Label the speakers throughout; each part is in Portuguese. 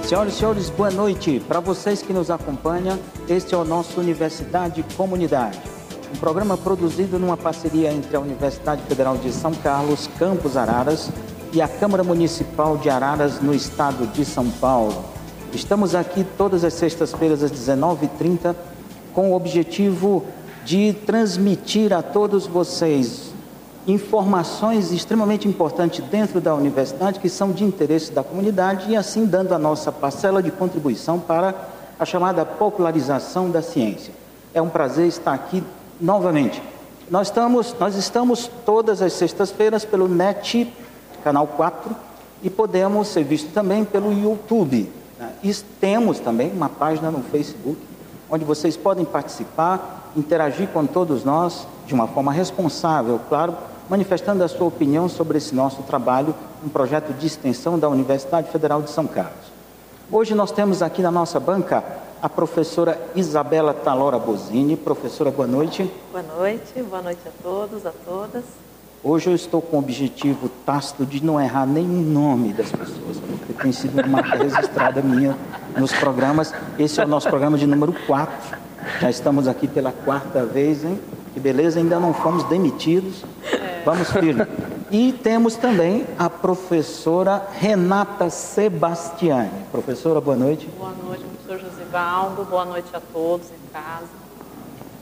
Speaker 1: Senhoras e senhores, boa noite. Para vocês que nos acompanham, este é o nosso Universidade Comunidade, um programa produzido numa parceria entre a Universidade Federal de São Carlos, Campus Araras, e a Câmara Municipal de Araras, no estado de São Paulo. Estamos aqui todas as sextas-feiras às 19h30 com o objetivo de transmitir a todos vocês informações extremamente importantes dentro da universidade que são de interesse da comunidade e assim dando a nossa parcela de contribuição para a chamada popularização da ciência. É um prazer estar aqui novamente. Nós estamos todas as sextas-feiras pelo NET, canal 4, e podemos ser vistos também pelo YouTube. E temos também uma página no Facebook, onde vocês podem participar, interagir com todos nós de uma forma responsável, claro, manifestando a sua opinião sobre esse nosso trabalho, um projeto de extensão da Universidade Federal de São Carlos. Hoje nós temos aqui na nossa banca a professora Isabela Talora Bosini. Professora, boa noite.
Speaker 2: Boa noite a todos, a todas.
Speaker 1: Hoje eu estou com o objetivo tácito de não errar nenhum nome das pessoas, porque tem sido uma marca registrada minha nos programas. Esse é o nosso programa de número 4. Já estamos aqui pela 4ª vez, hein? Que beleza, ainda não fomos demitidos. Vamos firme. E temos também a professora Renata Sebastiani. Professora, boa noite.
Speaker 2: Boa noite, professor Josivaldo. Boa noite a todos em casa.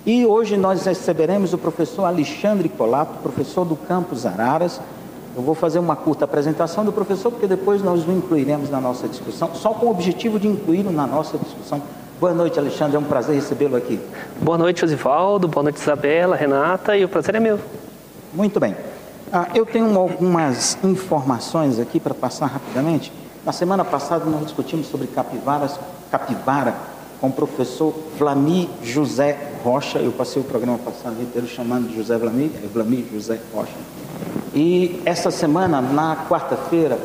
Speaker 1: E hoje nós receberemos o professor Alexandre Colato, professor do Campus Araras. Eu vou fazer uma curta apresentação do professor, porque depois nós o incluiremos na nossa discussão, só com o objetivo de incluí-lo na nossa discussão. Boa noite, Alexandre, é um prazer recebê-lo aqui.
Speaker 3: Boa noite, Josivaldo, boa noite, Isabela, Renata, e o prazer é meu. Muito bem.
Speaker 1: Eu tenho algumas informações aqui para passar rapidamente. Na semana passada nós discutimos sobre capivara com o professor Vlamir José Rocha. Eu passei o programa passado inteiro chamando de José Vlamir, Vlamir José Rocha. E essa semana, na quarta-feira,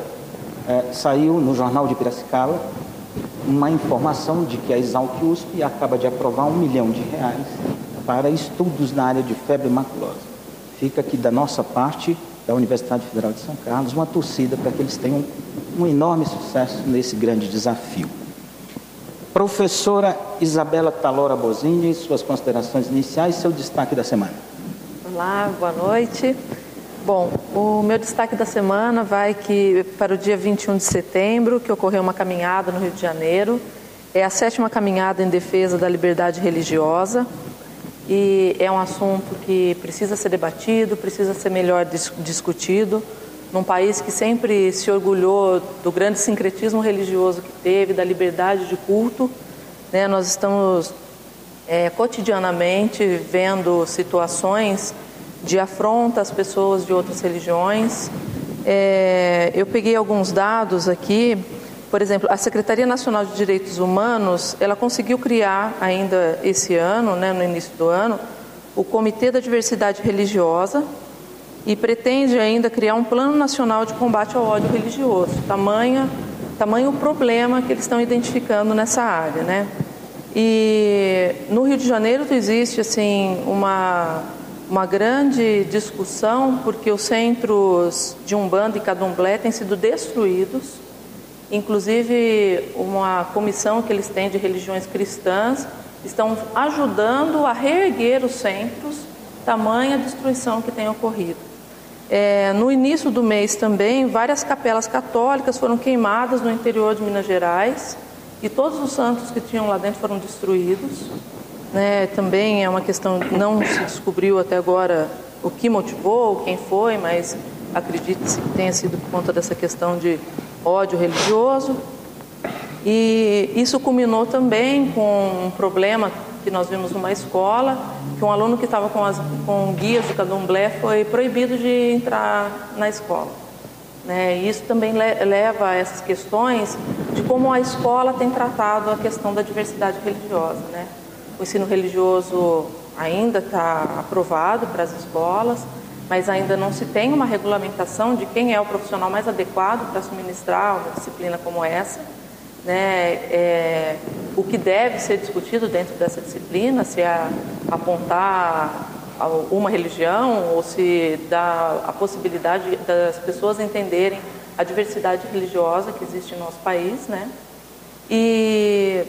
Speaker 1: saiu no Jornal de Piracicaba uma informação de que a Exalc-USP acaba de aprovar R$1 milhão para estudos na área de febre maculosa. Fica aqui da nossa parte, da Universidade Federal de São Carlos, uma torcida para que eles tenham um enorme sucesso nesse grande desafio. Professora Isabela Talora Bosini, suas considerações iniciais, seu destaque da semana.
Speaker 2: Olá, boa noite. Bom, o meu destaque da semana vai para o dia 21 de setembro, que ocorreu uma caminhada no Rio de Janeiro. É a 7ª caminhada em defesa da liberdade religiosa. E é um assunto que precisa ser debatido, precisa ser melhor discutido, num país que sempre se orgulhou do grande sincretismo religioso que teve, da liberdade de culto, né? Nós estamos cotidianamente vendo situações de afronta às pessoas de outras religiões. Eu peguei alguns dados aqui. Por exemplo, a Secretaria Nacional de Direitos Humanos, ela conseguiu criar ainda esse ano, né, no início do ano, o Comitê da Diversidade Religiosa e pretende ainda criar um Plano Nacional de Combate ao Ódio Religioso. Tamanho o problema que eles estão identificando nessa área, né? E no Rio de Janeiro existe assim uma grande discussão porque os centros de Umbanda e Candomblé têm sido destruídos. Inclusive, uma comissão que eles têm de religiões cristãs estão ajudando a reerguer os centros, tamanha destruição que tem ocorrido. No início do mês também, várias capelas católicas foram queimadas no interior de Minas Gerais e todos os santos que tinham lá dentro foram destruídos. Também é uma questão, não se descobriu até agora o que motivou, quem foi, mas acredita-se que tenha sido por conta dessa questão de ódio religioso. E isso culminou também com um problema que nós vimos numa escola, que um aluno que estava com guias de candomblé foi proibido de entrar na escola. E isso também leva a essas questões de como a escola tem tratado a questão da diversidade religiosa. O ensino religioso ainda está aprovado para as escolas, mas ainda não se tem uma regulamentação de quem é o profissional mais adequado para suministrar uma disciplina como essa. O que deve ser discutido dentro dessa disciplina, se é apontar uma religião ou se dá a possibilidade das pessoas entenderem a diversidade religiosa que existe no nosso país, E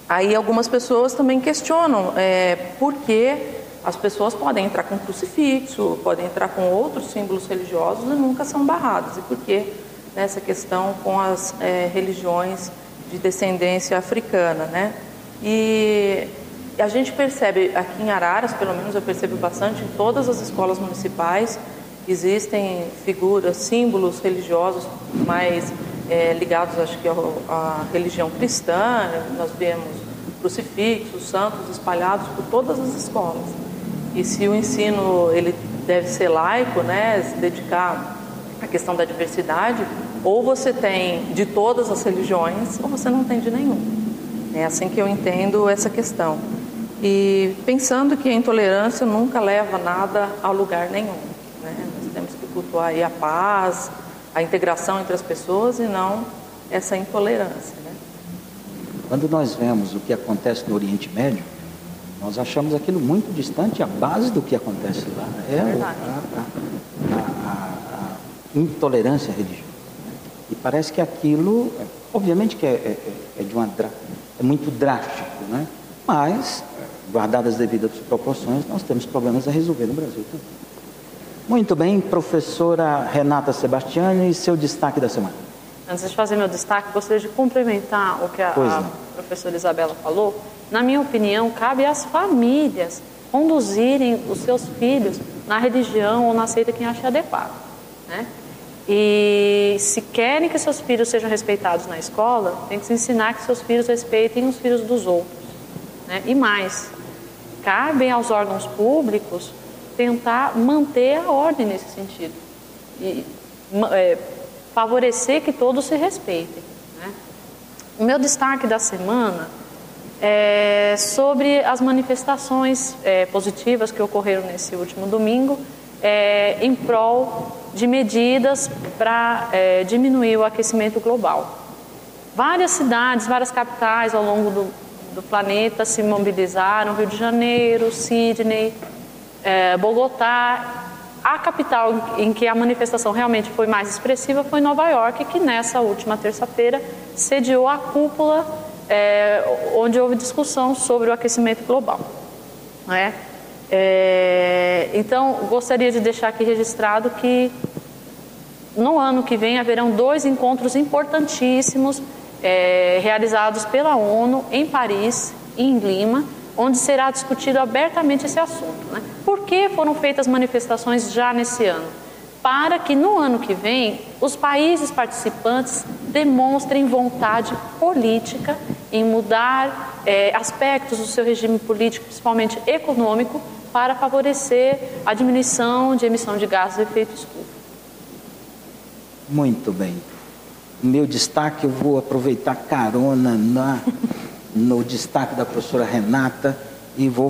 Speaker 2: aí algumas pessoas também questionam por que as pessoas podem entrar com crucifixo, podem entrar com outros símbolos religiosos e nunca são barradas. E por que nessa questão com as religiões de descendência africana, né? E a gente percebe aqui em Araras, pelo menos eu percebo bastante, em todas as escolas municipais existem figuras, símbolos religiosos mais ligados, acho que à religião cristã. Nós vemos crucifixos, santos espalhados por todas as escolas. E se o ensino ele deve ser laico, né, se dedicar à questão da diversidade, ou você tem de todas as religiões, ou você não tem de nenhum. É assim que eu entendo essa questão. E pensando que a intolerância nunca leva nada a lugar nenhum, né? Nós temos que cultuar aí a paz, a integração entre as pessoas e não essa intolerância, né?
Speaker 1: Quando nós vemos o que acontece no Oriente Médio, nós achamos aquilo muito distante, a base do que acontece lá a intolerância religiosa. E parece que aquilo, obviamente que é muito drástico, né? Mas, guardadas as devidas proporções, nós temos problemas a resolver no Brasil também. Muito bem, professora Renata Sebastiani, seu destaque da semana.
Speaker 4: Antes de fazer meu destaque, gostaria de complementar o que a professora Isabela falou. Na minha opinião, cabe às famílias conduzirem os seus filhos na religião ou na seita que achem adequado, né? E se querem que seus filhos sejam respeitados na escola, tem que se ensinar que seus filhos respeitem os filhos dos outros, né? E mais, cabe aos órgãos públicos tentar manter a ordem nesse sentido e favorecer que todos se respeitem, né? O meu destaque da semana é sobre as manifestações positivas que ocorreram nesse último domingo em prol de medidas para diminuir o aquecimento global. Várias cidades, várias capitais ao longo do planeta se mobilizaram: Rio de Janeiro, Sydney, Bogotá. A capital em que a manifestação realmente foi mais expressiva foi Nova York, que nessa última terça-feira sediou a cúpula onde houve discussão sobre o aquecimento global, né? Então, gostaria de deixar aqui registrado que no ano que vem haverão 2 encontros importantíssimos realizados pela ONU em Paris e em Lima, onde será discutido abertamente esse assunto, né? Por que foram feitas manifestações já nesse ano? Para que no ano que vem os países participantes demonstrem vontade política em mudar aspectos do seu regime político, principalmente econômico, para favorecer a diminuição de emissão de gases de efeito estufa.
Speaker 1: Muito bem. Meu destaque, eu vou aproveitar carona no destaque da professora Renata e vou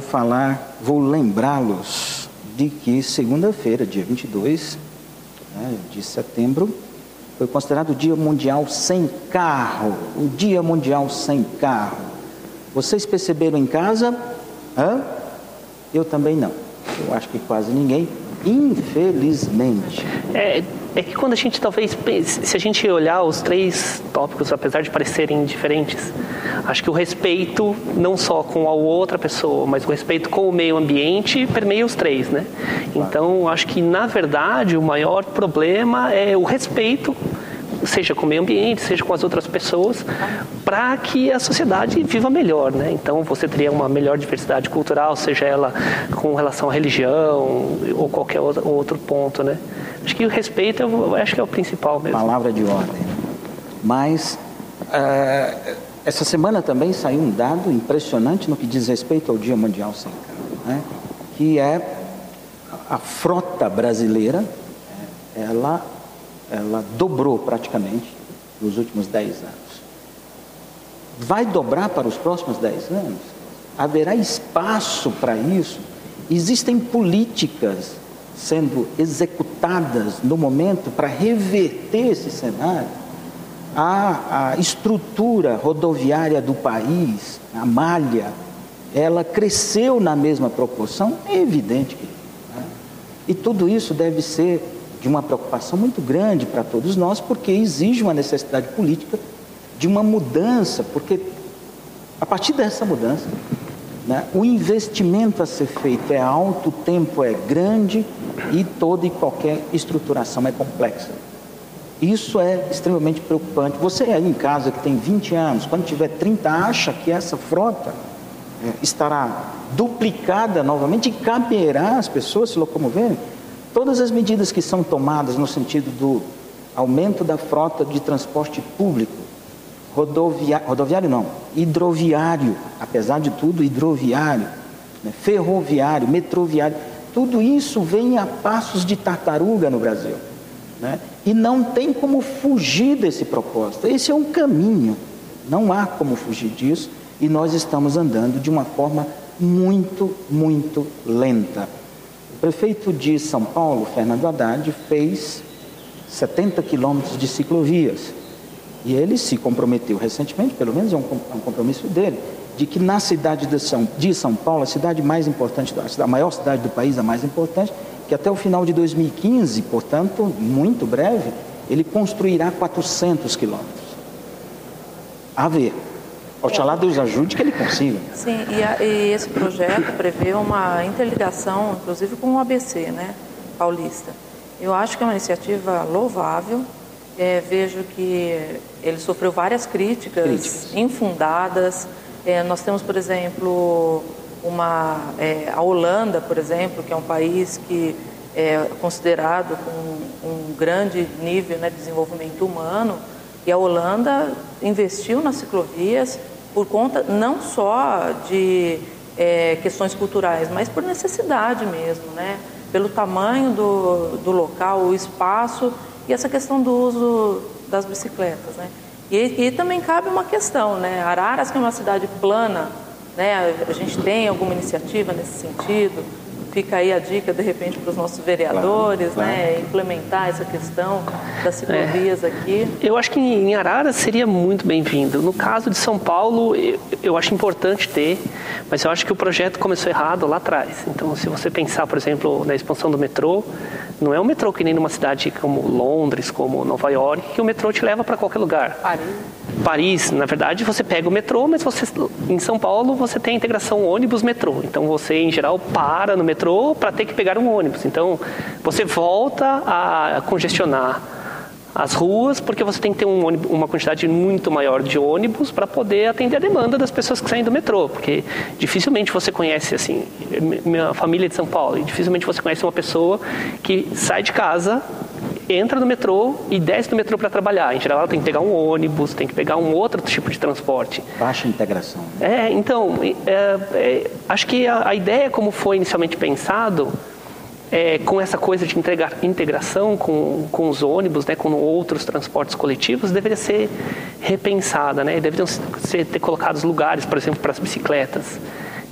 Speaker 1: lembrá-los de que segunda-feira, dia 22 de setembro, foi considerado o Dia Mundial Sem Carro. O Dia Mundial Sem Carro. Vocês perceberam em casa? Eu também não. Eu acho que quase ninguém, infelizmente.
Speaker 3: É que quando a gente talvez pense, se a gente olhar os 3 tópicos, apesar de parecerem diferentes, acho que o respeito não só com a outra pessoa, mas o respeito com o meio ambiente permeia os 3, né? Então, acho que na verdade o maior problema é o respeito, seja com o meio ambiente, seja com as outras pessoas, para que a sociedade viva melhor, né? Então, você teria uma melhor diversidade cultural, seja ela com relação à religião ou qualquer outro ponto, né? Acho que o respeito, eu acho que é o principal mesmo.
Speaker 1: Palavra de ordem. Mas, essa semana também saiu um dado impressionante no que diz respeito ao Dia Mundial Sem Carro, né? Que é a frota brasileira, ela dobrou praticamente nos últimos 10 anos. Vai dobrar para os próximos 10 anos? Haverá espaço para isso? Existem políticas sendo executadas no momento para reverter esse cenário? A estrutura rodoviária do país, a malha, ela cresceu na mesma proporção? É evidente que, né? E tudo isso deve ser de uma preocupação muito grande para todos nós, porque exige uma necessidade política de uma mudança, porque a partir dessa mudança, né, o investimento a ser feito é alto, o tempo é grande e toda e qualquer estruturação é complexa. Isso é extremamente preocupante. Você aí em casa que tem 20 anos, quando tiver 30, acha que essa frota estará duplicada novamente e caberá às pessoas se locomoverem? Todas as medidas que são tomadas no sentido do aumento da frota de transporte público, rodoviário não, hidroviário, apesar de tudo, hidroviário, né, ferroviário, metroviário, tudo isso vem a passos de tartaruga no Brasil, né? E não tem como fugir desse propósito. Esse é um caminho, não há como fugir disso, e nós estamos andando de uma forma muito, muito lenta. O prefeito de São Paulo, Fernando Haddad, fez 70 quilômetros de ciclovias. E ele se comprometeu recentemente, pelo menos é um compromisso dele, de que na cidade de São Paulo, a cidade mais importante, a maior cidade do país, a mais importante, que até o final de 2015, portanto, muito breve, ele construirá 400 quilômetros. A ver. Oxalá Deus ajude que ele consiga.
Speaker 2: Sim, e esse projeto prevê uma interligação, inclusive com o ABC, né, paulista. Eu acho que é uma iniciativa louvável. Vejo que ele sofreu várias críticas. Infundadas. Nós temos, por exemplo, a Holanda, por exemplo, que é um país que é considerado com um grande nível, né, de desenvolvimento humano, e a Holanda investiu nas ciclovias por conta não só de questões culturais, mas por necessidade mesmo, né? Pelo tamanho do local, o espaço e essa questão do uso das bicicletas, né? E também cabe uma questão, né? Araras, que é uma cidade plana, né? A gente tem alguma iniciativa nesse sentido? Fica aí a dica, de repente, para os nossos vereadores, claro. Né? Implementar essa questão das ciclovias aqui.
Speaker 3: Eu acho que em Araras seria muito bem-vindo. No caso de São Paulo, eu acho importante ter, mas eu acho que o projeto começou errado lá atrás. Então, se você pensar, por exemplo, na expansão do metrô, não é um metrô que nem numa cidade como Londres, como Nova York, que o metrô te leva para qualquer lugar. Paris, na verdade, você pega o metrô, mas em São Paulo você tem a integração ônibus-metrô. Então, você, em geral, para no metrô para ter que pegar um ônibus. Então, você volta a congestionar as ruas, porque você tem que ter uma quantidade muito maior de ônibus para poder atender a demanda das pessoas que saem do metrô, porque dificilmente você conhece, assim, minha família é de São Paulo, e dificilmente você conhece uma pessoa que sai de casa, entra no metrô e desce do metrô para trabalhar. Em geral, ela tem que pegar um ônibus, tem que pegar um outro tipo de transporte.
Speaker 1: Baixa integração.
Speaker 3: Então, acho que a ideia como foi inicialmente pensado, com essa coisa de integração com os ônibus, né, com outros transportes coletivos, deveria ser repensada, né? Deveriam ter colocados lugares, por exemplo, para as bicicletas.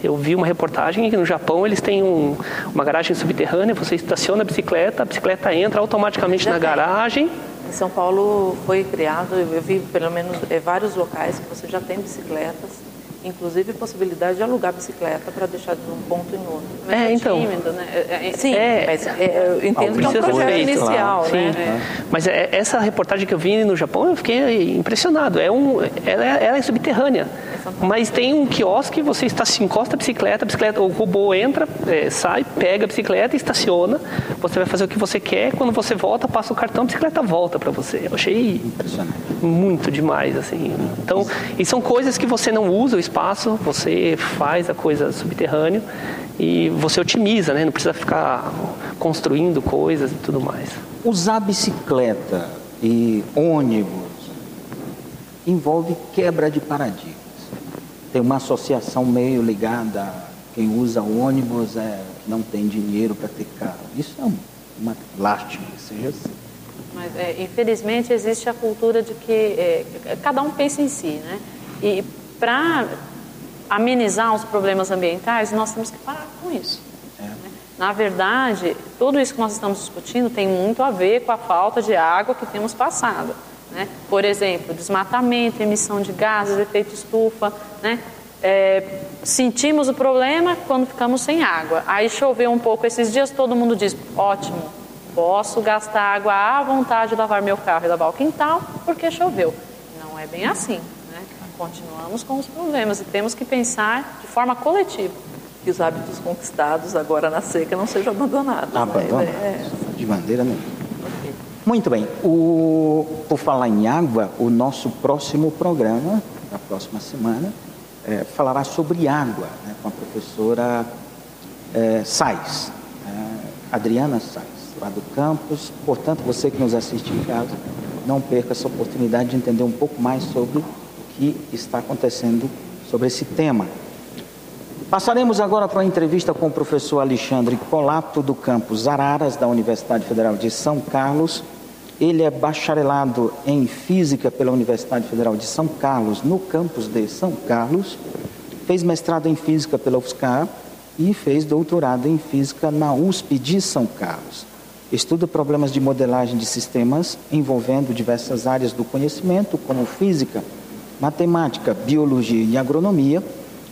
Speaker 3: Eu vi uma reportagem que no Japão eles têm uma garagem subterrânea, você estaciona a bicicleta entra automaticamente na garagem.
Speaker 2: Em São Paulo foi criado, eu vi pelo menos vários locais que você já tem bicicletas, inclusive possibilidade de alugar bicicleta para deixar de um ponto em outro.
Speaker 4: Mas
Speaker 3: então.
Speaker 4: Tímido, né?
Speaker 2: Sim, mas eu entendo que é um projeto inicial, né?
Speaker 3: Mas essa reportagem que eu vi no Japão, eu fiquei impressionado. Ela é subterrânea, mas tem um quiosque, você encosta a bicicleta, o robô entra, sai, pega a bicicleta, estaciona, você vai fazer o que você quer, quando você volta, passa o cartão, a bicicleta volta para você. Eu achei muito demais, assim. Então, e são coisas que você não usa o espaço, você faz a coisa subterrânea e você otimiza, né? Não precisa ficar construindo coisas e tudo mais.
Speaker 1: Usar bicicleta e ônibus envolve quebra de paradigmas. Tem uma associação meio ligada a quem usa ônibus que não tem dinheiro para ter carro. Isso é uma lástima que seja assim.
Speaker 4: Mas, infelizmente, existe a cultura de que cada um pensa em si, né? E para amenizar os problemas ambientais, nós temos que parar com isso. Né? Na verdade, tudo isso que nós estamos discutindo tem muito a ver com a falta de água que temos passado. Né? Por exemplo, desmatamento, emissão de gases, efeito estufa, né? Sentimos o problema quando ficamos sem água. Aí choveu um pouco esses dias, todo mundo diz, ótimo, posso gastar água à vontade, lavar meu carro e lavar o quintal, porque choveu. Não é bem assim, né? Continuamos com os problemas e temos que pensar de forma coletiva.
Speaker 2: Que os hábitos conquistados agora na seca não sejam abandonados.
Speaker 1: Abandonados, de maneira nenhuma. Okay. Muito bem. Por falar em água, o nosso próximo programa, na próxima semana, falará sobre água, né, com a professora Sais, Adriana Sais, lá do campus. Portanto, você que nos assiste em casa, não perca essa oportunidade de entender um pouco mais sobre o que está acontecendo sobre esse tema. Passaremos agora para uma entrevista com o professor Alexandre Colato, do campus Araras, da Universidade Federal de São Carlos. Ele é bacharelado em Física pela Universidade Federal de São Carlos, no campus de São Carlos. Fez mestrado em Física pela UFSCar e fez doutorado em Física na USP de São Carlos. Estuda problemas de modelagem de sistemas envolvendo diversas áreas do conhecimento, como Física, Matemática, Biologia e Agronomia.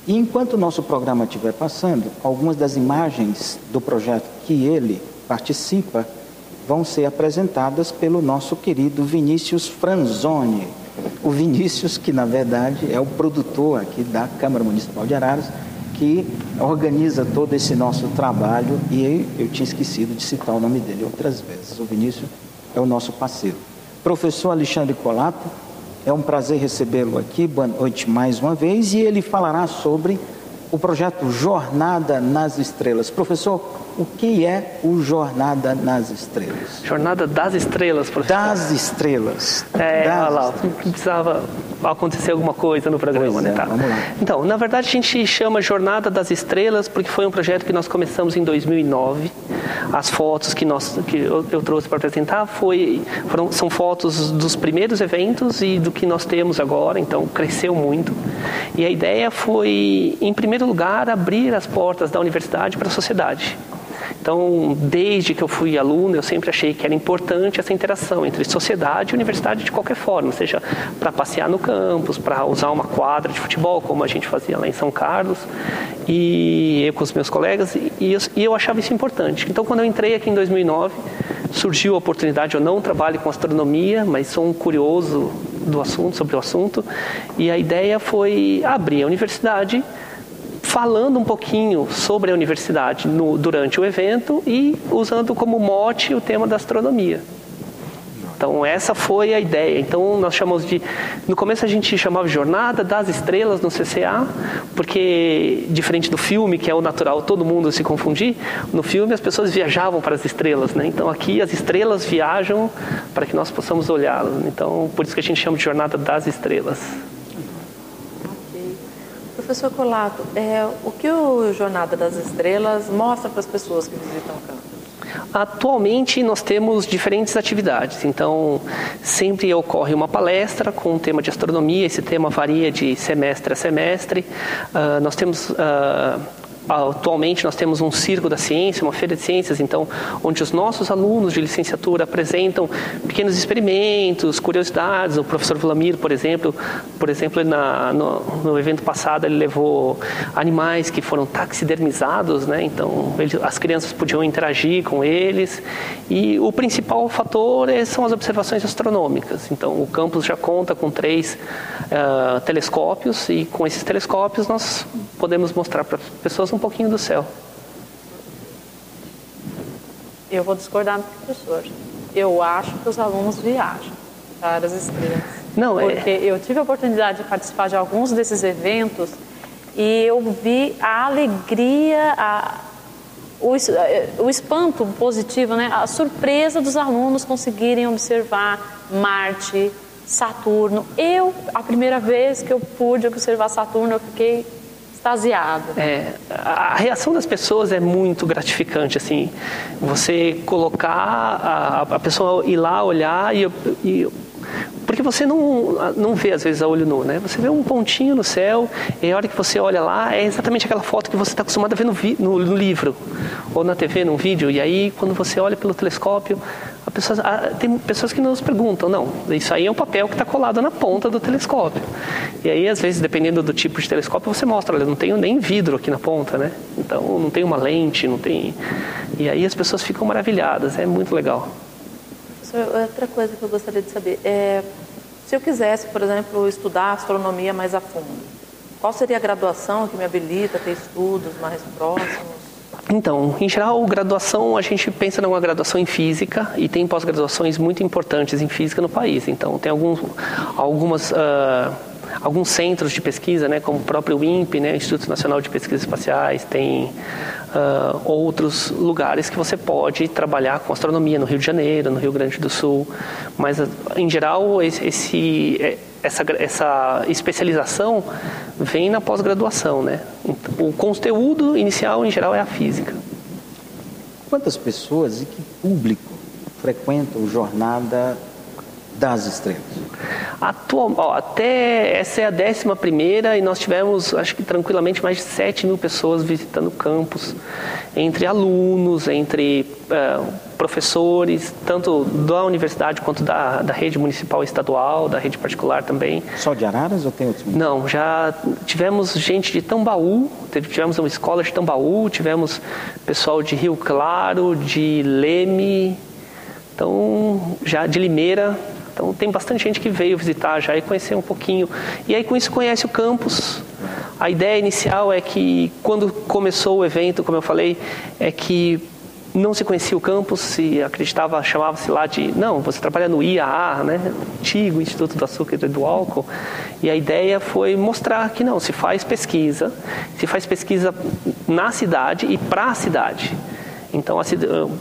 Speaker 1: E enquanto o nosso programa estiver passando, algumas das imagens do projeto que ele participa vão ser apresentadas pelo nosso querido Vinícius Franzoni. O Vinícius, que na verdade é o produtor aqui da Câmara Municipal de Araras, que organiza todo esse nosso trabalho, e eu tinha esquecido de citar o nome dele outras vezes. O Vinícius é o nosso parceiro. Professor Alexandre Colato, é um prazer recebê-lo aqui, boa noite mais uma vez, e ele falará sobre o projeto Jornada nas Estrelas. Professor, o que é o Jornada nas Estrelas?
Speaker 3: Jornada das Estrelas, professor.
Speaker 1: Das Estrelas.
Speaker 3: Olha lá, precisava acontecer alguma coisa no programa, né? Tá.
Speaker 1: Vamos lá.
Speaker 3: Então, na verdade, a gente chama Jornada das Estrelas porque foi um projeto que nós começamos em 2009. As fotos que eu trouxe para apresentar são fotos dos primeiros eventos e do que nós temos agora, então cresceu muito. E a ideia foi, em primeiro lugar, abrir as portas da universidade para a sociedade. Então, desde que eu fui aluno, eu sempre achei que era importante essa interação entre sociedade e universidade de qualquer forma, seja para passear no campus, para usar uma quadra de futebol, como a gente fazia lá em São Carlos, e eu com os meus colegas, e eu achava isso importante. Então, quando eu entrei aqui em 2009, surgiu a oportunidade. Eu não trabalho com astronomia, mas sou um curioso sobre o assunto, e a ideia foi abrir a universidade falando um pouquinho sobre a universidade durante o evento e usando como mote o tema da astronomia. Então, essa foi a ideia. Então, nós chamamos no começo a gente chamava de Jornada das Estrelas no CCA, porque, diferente do filme, que é o natural todo mundo se confundir, no filme as pessoas viajavam para as estrelas, né? Então, aqui as estrelas viajam para que nós possamos olhá-las. Então, por isso que a gente chama de Jornada das Estrelas.
Speaker 2: Professor Colato, o que o Jornada das Estrelas mostra para as pessoas que visitam o campus?
Speaker 3: Atualmente nós temos diferentes atividades, então sempre ocorre uma palestra com um tema de astronomia, esse tema varia de semestre a semestre. Nós temos... Atualmente nós temos um Circo da Ciência, uma feira de ciências, então, onde os nossos alunos de licenciatura apresentam pequenos experimentos, curiosidades. O professor Vlamir, por exemplo, no evento passado ele levou animais que foram taxidermizados, né? Então as crianças podiam interagir com eles, e o principal fator são as observações astronômicas. Então o campus já conta com 3 telescópios, e com esses telescópios nós podemos mostrar para as pessoas um pouquinho do céu.
Speaker 4: Eu vou discordar do professor. Eu acho que os alunos viajam para as estrelas. Porque eu tive a oportunidade de participar de alguns desses eventos e eu vi a alegria, o espanto positivo, né? A surpresa dos alunos conseguirem observar Marte, Saturno. A primeira vez que eu pude observar Saturno, eu fiquei extasiada.
Speaker 3: A reação das pessoas é muito gratificante, assim. Você colocar a pessoa ir lá olhar porque você não vê, às vezes, a olho nu, né? Você vê um pontinho no céu, e a hora que você olha lá, é exatamente aquela foto que você está acostumado a ver no livro, ou na TV, num vídeo. E aí, quando você olha pelo telescópio, tem pessoas que nos perguntam, não, isso aí é um papel que está colado na ponta do telescópio. E aí, às vezes, dependendo do tipo de telescópio, você mostra, olha, não tem nem vidro aqui na ponta, né? Então, não tem uma lente, não tem... E aí as pessoas ficam maravilhadas, é muito legal.
Speaker 2: Outra coisa que eu gostaria de saber Se eu quisesse, por exemplo, estudar astronomia mais a fundo, qual seria a graduação que me habilita a ter estudos mais próximos?
Speaker 3: Então, em geral, graduação, a gente pensa numa graduação em física e tem pós-graduações muito importantes em física no país. Então, tem alguns centros de pesquisa, né, como o próprio INPE, né, Instituto Nacional de Pesquisas Espaciais, tem outros lugares que você pode trabalhar com astronomia no Rio de Janeiro, no Rio Grande do Sul. Mas, em geral, essa especialização vem na pós-graduação, né? O conteúdo inicial, em geral, é a física.
Speaker 1: Quantas pessoas e que público frequentam Jornada das Estrelas?
Speaker 3: Até essa é a 11ª e nós tivemos, acho que tranquilamente, mais de 7.000 pessoas visitando o campus, entre alunos, entre professores, tanto da universidade quanto da rede municipal e estadual, da rede particular também.
Speaker 1: Só de Araras ou tem outros?
Speaker 3: Não, já tivemos gente de Tambaú, tivemos uma escola de Tambaú, tivemos pessoal de Rio Claro, de Leme, então, já de Limeira. Então, tem bastante gente que veio visitar já e conhecer um pouquinho. E aí, com isso, conhece o campus. A ideia inicial é que, quando começou o evento, como eu falei, é que não se conhecia o campus, se acreditava, chamava-se lá de... Não, você trabalha no IAA, né? Antigo Instituto do Açúcar e do Álcool. E a ideia foi mostrar que não, se faz pesquisa na cidade e para a cidade. Então,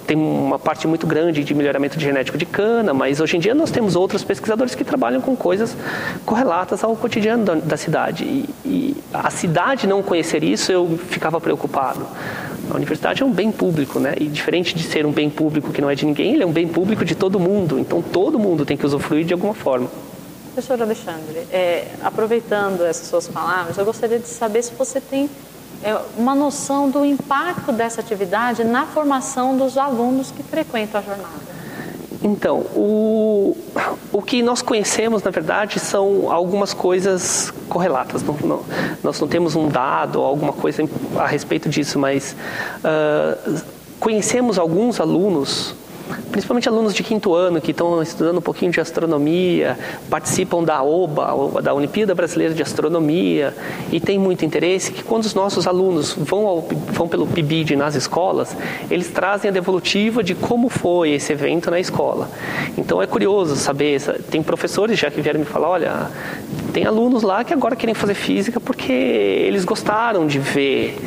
Speaker 3: tem uma parte muito grande de melhoramento genético de cana, mas hoje em dia nós temos outros pesquisadores que trabalham com coisas correlatas ao cotidiano da cidade. E a cidade não conhecer isso, eu ficava preocupado. A universidade é um bem público, né? E diferente de ser um bem público que não é de ninguém, ele é um bem público de todo mundo. Então, todo mundo tem que usufruir de alguma forma.
Speaker 4: Professor Alexandre, aproveitando essas suas palavras, eu gostaria de saber se você tem uma noção do impacto dessa atividade na formação dos alunos que frequentam a jornada.
Speaker 3: Então, o que nós conhecemos, na verdade, são algumas coisas correlatas. Nós não temos um dado ou alguma coisa a respeito disso, mas conhecemos alguns alunos, principalmente alunos de 5º ano, que estão estudando um pouquinho de astronomia, participam da OBA, da Olimpíada Brasileira de Astronomia, e têm muito interesse, que quando os nossos alunos vão pelo PIBID nas escolas, eles trazem a devolutiva de como foi esse evento na escola. Então é curioso saber, tem professores já que vieram me falar, olha, tem alunos lá que agora querem fazer física porque eles gostaram de ver.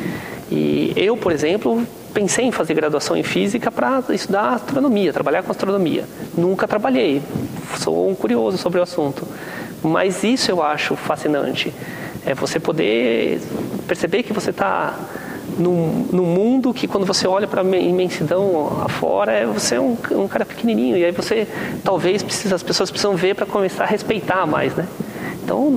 Speaker 3: E eu, por exemplo, pensei em fazer graduação em física para estudar astronomia, trabalhar com astronomia. Nunca trabalhei, sou um curioso sobre o assunto. Mas isso eu acho fascinante. É você poder perceber que você está num mundo que, quando você olha para a imensidão afora, você é um cara pequenininho. E aí você, talvez, as pessoas precisam ver para começar a respeitar mais, né? Então,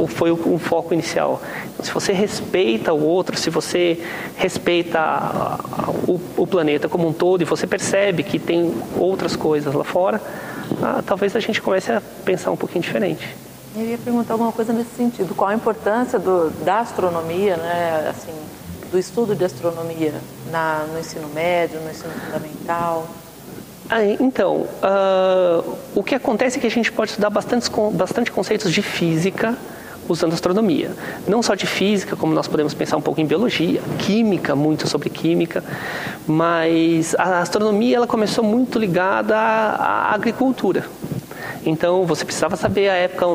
Speaker 3: foi um foco inicial. Então, se você respeita o outro, se você respeita o planeta como um todo e você percebe que tem outras coisas lá fora, talvez a gente comece a pensar um pouquinho diferente.
Speaker 2: Eu ia perguntar alguma coisa nesse sentido. Qual a importância da astronomia, né, assim, do estudo de astronomia no ensino médio, no ensino fundamental?
Speaker 3: Então, o que acontece é que a gente pode estudar bastante conceitos de física usando astronomia. Não só de física, como nós podemos pensar um pouco em biologia, química, muito sobre química, mas a astronomia ela começou muito ligada à agricultura. Então, você precisava saber a época,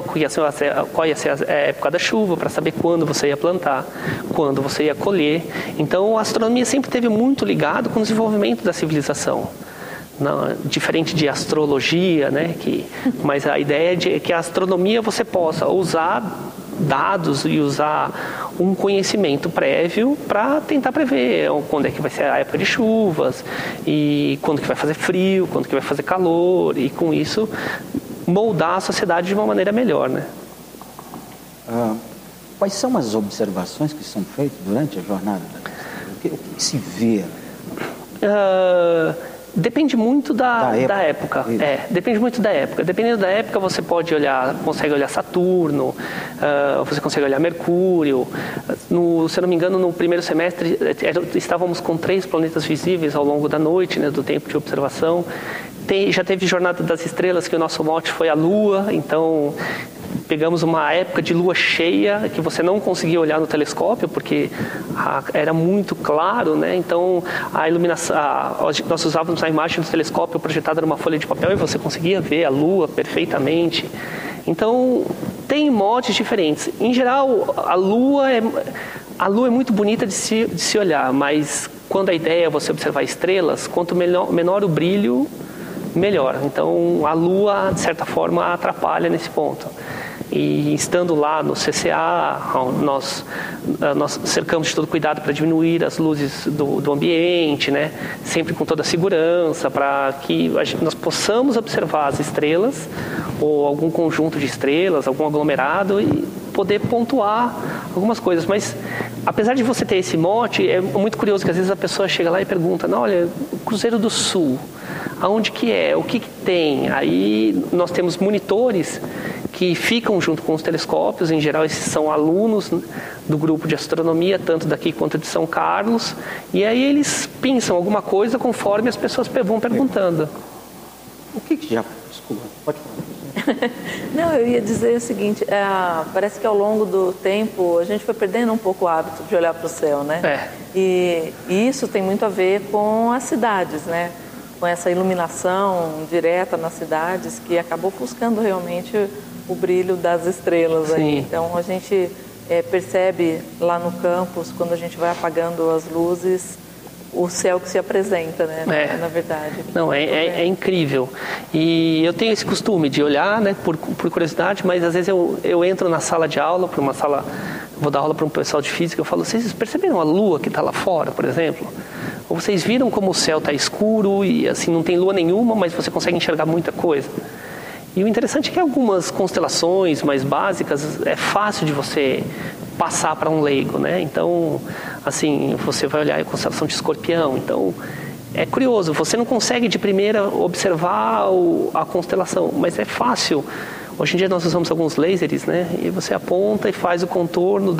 Speaker 3: qual ia ser a época da chuva, para saber quando você ia plantar, quando você ia colher. Então, a astronomia sempre esteve muito ligada com o desenvolvimento da civilização. Não, diferente de astrologia, né? Mas a ideia é que a astronomia você possa usar dados e usar um conhecimento prévio para tentar prever quando é que vai ser a época de chuvas, e quando que vai fazer frio, quando que vai fazer calor, e com isso moldar a sociedade de uma maneira melhor, né?
Speaker 1: Quais são as observações que são feitas durante a jornada? O que se vê?
Speaker 3: Depende muito da época. Depende muito da época. Dependendo da época, você consegue olhar Saturno, você consegue olhar Mercúrio. Se eu não me engano, no primeiro semestre, estávamos com 3 planetas visíveis ao longo da noite, né, do tempo de observação. já teve Jornada das Estrelas, que o nosso mote foi a Lua, então pegamos uma época de lua cheia que você não conseguia olhar no telescópio porque era muito claro, né? Então a iluminação, nós usávamos a imagem do telescópio projetada numa folha de papel e você conseguia ver a Lua perfeitamente. Então tem motes diferentes. Em geral, a Lua é muito bonita de se olhar, mas quando a ideia é você observar estrelas, quanto menor o brilho, melhor. Então a Lua, de certa forma, atrapalha nesse ponto. E estando lá no CCA, nós cercamos de todo cuidado para diminuir as luzes do ambiente, né? Sempre com toda a segurança, para que nós possamos observar as estrelas, ou algum conjunto de estrelas, algum aglomerado, e poder pontuar algumas coisas. Mas, apesar de você ter esse mote, é muito curioso que às vezes a pessoa chega lá e pergunta, não, olha, Cruzeiro do Sul, aonde que é? O que tem? Aí nós temos monitores que ficam junto com os telescópios, em geral esses são alunos do grupo de astronomia, tanto daqui quanto de São Carlos, e aí eles pensam alguma coisa conforme as pessoas vão perguntando.
Speaker 1: O que já... Desculpa, pode falar.
Speaker 2: Não, eu ia dizer o seguinte, parece que ao longo do tempo a gente foi perdendo um pouco o hábito de olhar para o céu, né? E isso tem muito a ver com as cidades, né? Com essa iluminação direta nas cidades que acabou ofuscando realmente o brilho das estrelas aí. Então a gente percebe lá no campus, quando a gente vai apagando as luzes, o céu que se apresenta, né? Na verdade.
Speaker 3: Não, é incrível. E eu tenho esse costume de olhar, né, por curiosidade, mas às vezes eu entro na sala de aula, vou dar aula para um pessoal de física, eu falo, vocês perceberam a lua que está lá fora, por exemplo? Ou vocês viram como o céu está escuro e assim não tem lua nenhuma, mas você consegue enxergar muita coisa? E o interessante é que algumas constelações mais básicas é fácil de você passar para um leigo, né? Então, assim, você vai olhar a constelação de Escorpião, então é curioso, você não consegue de primeira observar a constelação, mas é fácil. Hoje em dia nós usamos alguns lasers, né? E você aponta e faz o contorno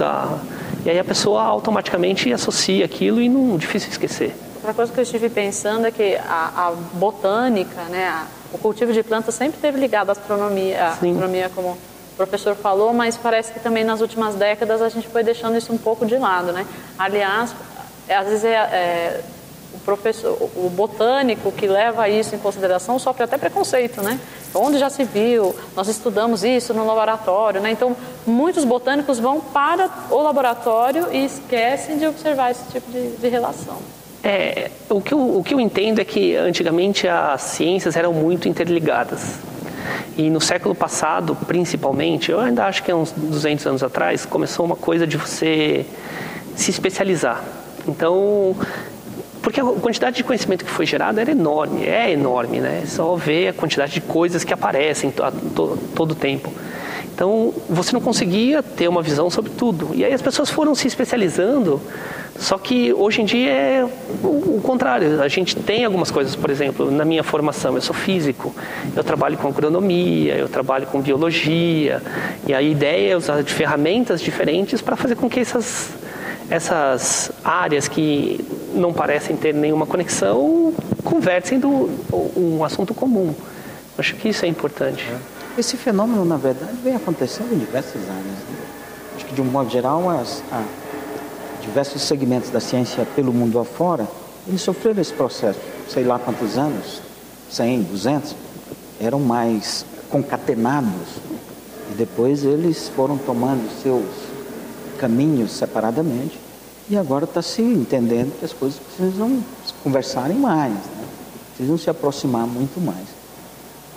Speaker 3: e aí a pessoa automaticamente associa aquilo e não é difícil esquecer.
Speaker 4: Outra coisa que eu estive pensando é que a botânica, né? O cultivo de plantas sempre esteve ligado à astronomia, como o professor falou, mas parece que também nas últimas décadas a gente foi deixando isso um pouco de lado, né? Aliás, às vezes o botânico que leva isso em consideração sofre até preconceito, né? Onde já se viu, nós estudamos isso no laboratório, né? Então, muitos botânicos vão para o laboratório e esquecem de observar esse tipo de relação.
Speaker 3: O que eu entendo é que antigamente as ciências eram muito interligadas. E no século passado, principalmente, eu ainda acho que há uns 200 anos atrás, começou uma coisa de você se especializar. Então, porque a quantidade de conhecimento que foi gerada era enorme, é enorme, né? Só ver a quantidade de coisas que aparecem todo o tempo. Então, você não conseguia ter uma visão sobre tudo. E aí as pessoas foram se especializando, só que hoje em dia é o contrário. A gente tem algumas coisas, por exemplo, na minha formação, eu sou físico, eu trabalho com agronomia, eu trabalho com biologia, e a ideia é usar de ferramentas diferentes para fazer com que essas áreas que não parecem ter nenhuma conexão conversem um assunto comum. Acho que isso é importante.
Speaker 1: Esse fenômeno, na verdade, vem acontecendo em diversas áreas, né? Acho que, de um modo geral, diversos segmentos da ciência pelo mundo afora, eles sofreram esse processo. Sei lá quantos anos, 100, 200, eram mais concatenados. E depois eles foram tomando seus caminhos separadamente. E agora está se entendendo que as coisas precisam conversarem mais, né? Precisam se aproximar muito mais.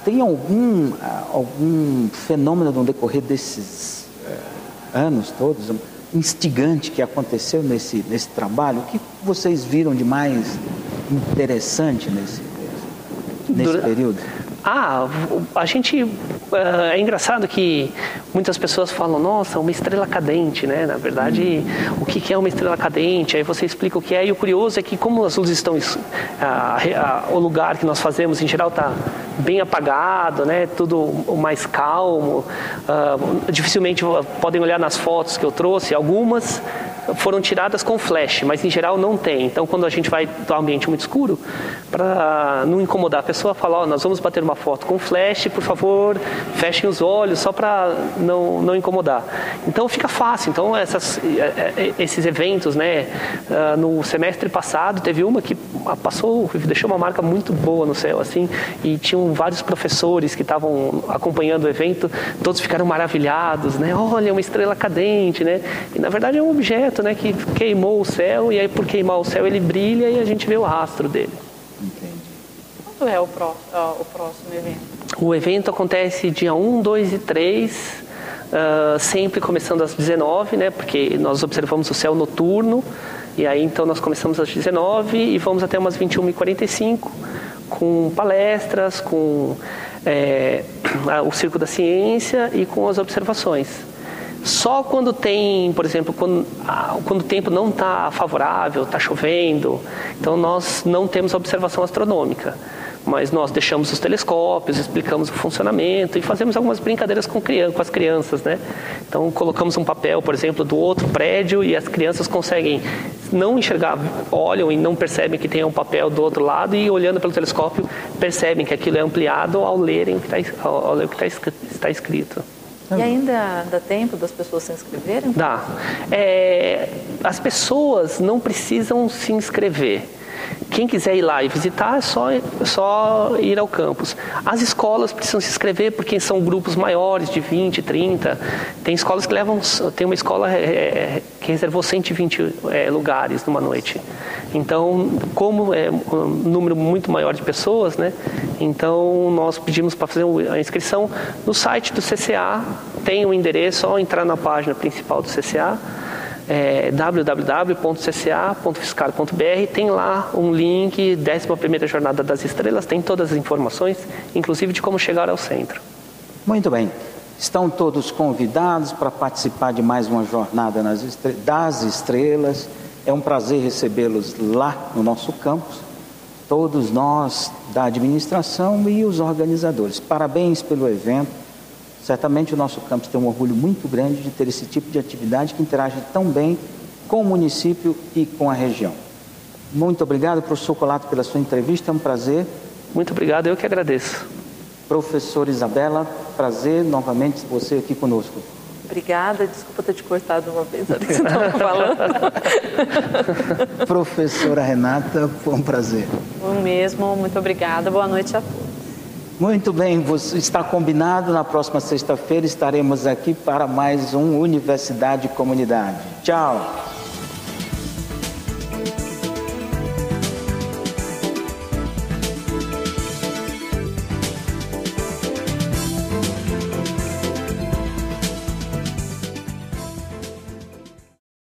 Speaker 1: Tem algum fenômeno no decorrer desses anos todos, instigante que aconteceu nesse trabalho? O que vocês viram de mais interessante nesse período?
Speaker 3: A gente... É engraçado que muitas pessoas falam, nossa, uma estrela cadente, né? Na verdade, o que é uma estrela cadente? Aí você explica o que é, e o curioso é que como as luzes estão... o lugar que nós fazemos, em geral, está bem apagado, né? Tudo mais calmo. Dificilmente podem olhar nas fotos que eu trouxe, algumas foram tiradas com flash, mas em geral não tem. Então, quando a gente vai para um ambiente muito escuro, para não incomodar a pessoa, fala, nós vamos bater uma foto com flash, por favor, fechem os olhos, só para não incomodar. Então, fica fácil. Então, esses eventos, né? No semestre passado, teve uma que deixou uma marca muito boa no céu, assim, e tinham vários professores que estavam acompanhando o evento, todos ficaram maravilhados, né? Olha, uma estrela cadente, né? E, na verdade, é um objeto, né, que queimou o céu, e aí, por queimar o céu, ele brilha e a gente vê o rastro dele.
Speaker 1: Entendi.
Speaker 4: Quando é o próximo evento?
Speaker 3: O evento acontece dia 1, 2 e 3, sempre começando às 19, né? Porque nós observamos o céu noturno, e aí, então, nós começamos às 19 e vamos até umas 21h45, com palestras, com o Circo da Ciência e com as observações. Só quando tem, por exemplo, quando o tempo não está favorável, está chovendo, então nós não temos a observação astronômica. Mas nós deixamos os telescópios, explicamos o funcionamento e fazemos algumas brincadeiras com as crianças, né? Então, colocamos um papel, por exemplo, do outro prédio e as crianças conseguem não enxergar, olham e não percebem que tem um papel do outro lado e, olhando pelo telescópio, percebem que aquilo é ampliado ao lerem o que está escrito.
Speaker 2: E ainda dá tempo das pessoas se inscreverem?
Speaker 3: Dá. As pessoas não precisam se inscrever. Quem quiser ir lá e visitar, é só ir ao campus. As escolas precisam se inscrever porque são grupos maiores, de 20, 30. Tem escolas que tem uma escola que reservou 120 lugares numa noite. Então, como é um número muito maior de pessoas, né? Então, nós pedimos para fazer a inscrição no site do CCA. Tem um endereço, só entrar na página principal do CCA. www.cca.fiscar.br, tem lá um link, 11ª Jornada das Estrelas, tem todas as informações, inclusive de como chegar ao centro.
Speaker 1: Muito bem. Estão todos convidados para participar de mais uma Jornada das Estrelas. É um prazer recebê-los lá no nosso campus, todos nós da administração e os organizadores. Parabéns pelo evento. Certamente o nosso campus tem um orgulho muito grande de ter esse tipo de atividade que interage tão bem com o município e com a região. Muito obrigado, professor Colato, pela sua entrevista, é um prazer.
Speaker 3: Muito obrigado, eu que agradeço.
Speaker 1: Professora Isabela, prazer novamente você aqui conosco.
Speaker 2: Obrigada, desculpa ter te cortado uma vez na hora que você estava falando.
Speaker 1: Professora Renata, foi um prazer.
Speaker 4: O mesmo, muito obrigada, boa noite a todos.
Speaker 1: Muito bem, está combinado, na próxima sexta-feira estaremos aqui para mais um Universidade e Comunidade. Tchau!